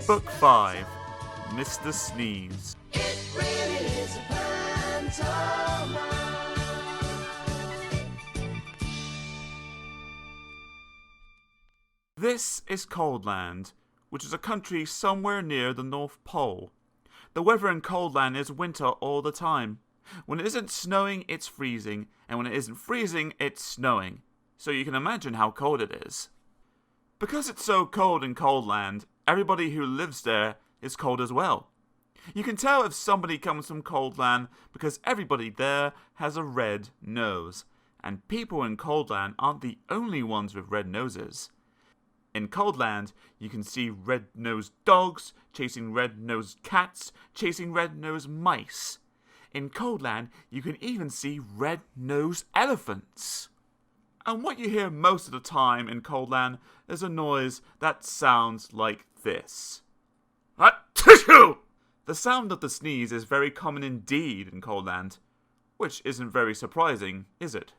Book 5, Mr. Sneeze. It really is a pantomime. This is Coldland, which is a country somewhere near the North Pole. The weather in Coldland is winter all the time. When it isn't snowing, it's freezing, and when it isn't freezing, it's snowing. So you can imagine how cold it is. Because it's so cold in Coldland, everybody who lives there is cold as well. You can tell if somebody comes from Coldland because everybody there has a red nose, and people in Coldland aren't the only ones with red noses. In Coldland, you can see red-nosed dogs chasing red-nosed cats, chasing red-nosed mice. In Coldland, you can even see red-nosed elephants. And what you hear most of the time in Coldland is a noise that sounds like this. Achoo! The sound of the sneeze is very common indeed in Coldland, which isn't very surprising, is it?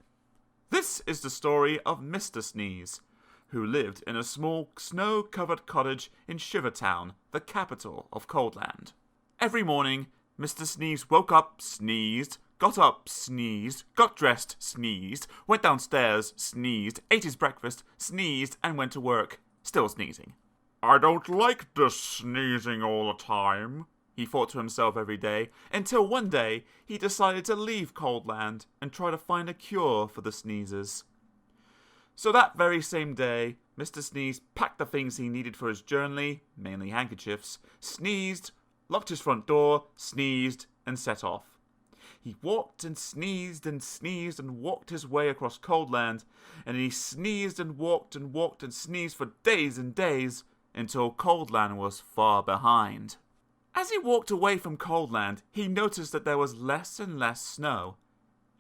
This is the story of Mr. Sneeze, who lived in a small snow-covered cottage in Shivertown, the capital of Coldland. Every morning, Mr. Sneeze woke up, sneezed, got up, sneezed, got dressed, sneezed, went downstairs, sneezed, ate his breakfast, sneezed, and went to work, still sneezing. I don't like this sneezing all the time, he thought to himself every day, until one day he decided to leave Coldland and try to find a cure for the sneezes. So that very same day, Mr. Sneeze packed the things he needed for his journey, mainly handkerchiefs, sneezed, locked his front door, sneezed, and set off. He walked and sneezed and walked his way across Coldland, and he sneezed and walked and sneezed for days and days, until Coldland was far behind. As he walked away from Coldland, he noticed that there was less and less snow,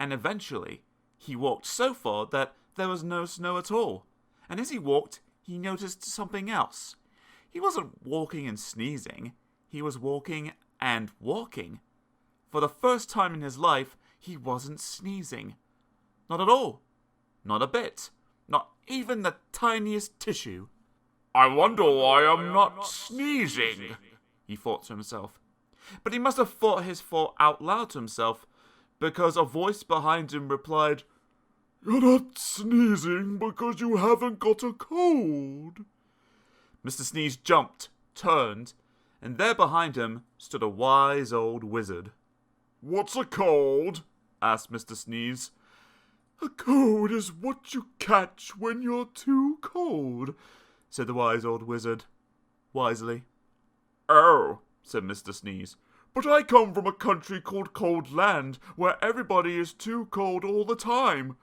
and eventually he walked so far that there was no snow at all, and as he walked, he noticed something else. He wasn't walking and sneezing, he was walking and walking. For the first time in his life, he wasn't sneezing. Not at all. Not a bit. Not even the tiniest tissue. I wonder why I'm not sneezing, he thought to himself. But he must have thought his thought out loud to himself, because a voice behind him replied, You're not sneezing because you haven't got a cold. Mr. Sneeze jumped, turned, and there behind him stood a wise old wizard. What's a cold? Asked Mr. Sneeze. A cold is what you catch when you're too cold, said the wise old wizard, wisely. Oh, said Mr. Sneeze, but I come from a country called Coldland, where everybody is too cold all the time.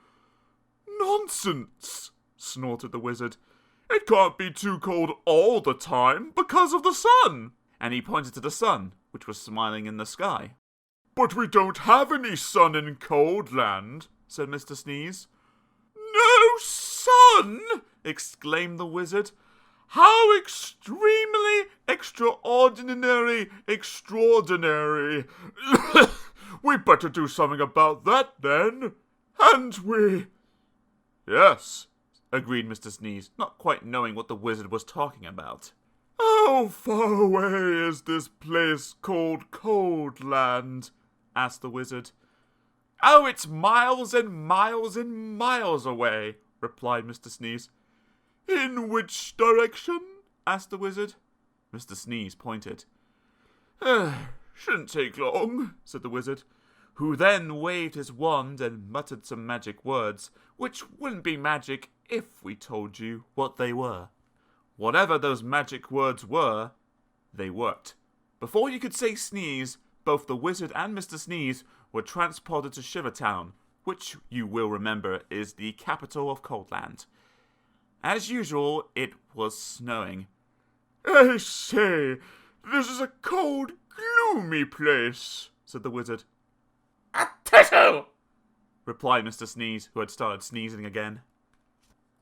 Nonsense, snorted the wizard. It can't be too cold all the time because of the sun. And he pointed to the sun, which was smiling in the sky. But we don't have any sun in Coldland, said Mr. Sneeze. No sun! Exclaimed the wizard. How extremely extraordinary. We'd better do something about that then, hadn't we? Yes, agreed Mr. Sneeze, not quite knowing what the wizard was talking about. How far away is this place called Coldland? Asked the wizard. Oh, it's miles and miles and miles away, replied Mr. Sneeze. In which direction? Asked the wizard. Mr. Sneeze pointed. Shouldn't take long, said the wizard, who then waved his wand and muttered some magic words, which wouldn't be magic if we told you what they were. Whatever those magic words were, they worked. Before you could say sneeze, both the wizard and Mr. Sneeze were transported to Shivertown, which you will remember is the capital of Coldland. As usual, it was snowing. I say, this is a cold, gloomy place, said the wizard. A tissue! Replied Mr. Sneeze, who had started sneezing again.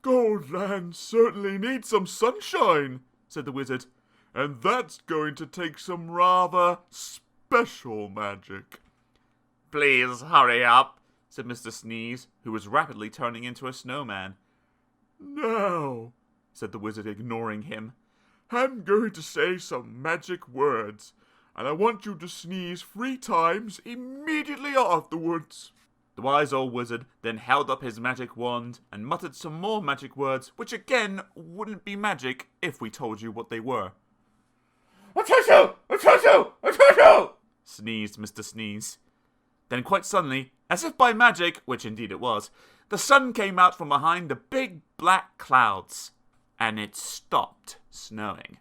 Coldland certainly needs some sunshine, said the wizard, and that's going to take some rather special magic. Please hurry up, said Mr. Sneeze, who was rapidly turning into a snowman. Now, said the wizard, ignoring him, I'm going to say some magic words, and I want you to sneeze 3 times immediately afterwards. The wise old wizard then held up his magic wand and muttered some more magic words, which again wouldn't be magic if we told you what they were. "Achoo! Achoo! Achoo!" sneezed Mr. Sneeze. Then quite suddenly, as if by magic, which indeed it was, the sun came out from behind the big black clouds, and it stopped snowing.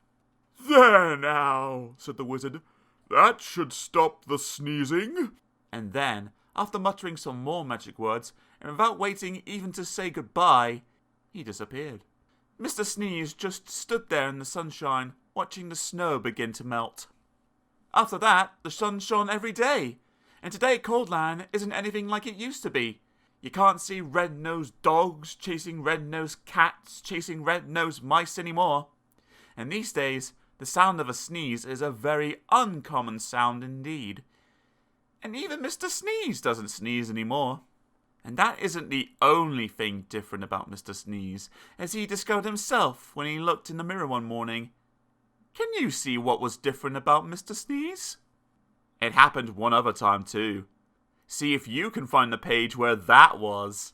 "There now," said the wizard. "That should stop the sneezing." And then, after muttering some more magic words, and without waiting even to say goodbye, he disappeared. Mr. Sneeze just stood there in the sunshine, watching the snow begin to melt. After that, the sun shone every day, and today Coldland isn't anything like it used to be. You can't see red-nosed dogs chasing red-nosed cats chasing red-nosed mice anymore. And these days, the sound of a sneeze is a very uncommon sound indeed. And even Mr. Sneeze doesn't sneeze anymore. And that isn't the only thing different about Mr. Sneeze, as he discovered himself when he looked in the mirror one morning. Can you see what was different about Mr. Sneeze? It happened one other time too. See if you can find the page where that was.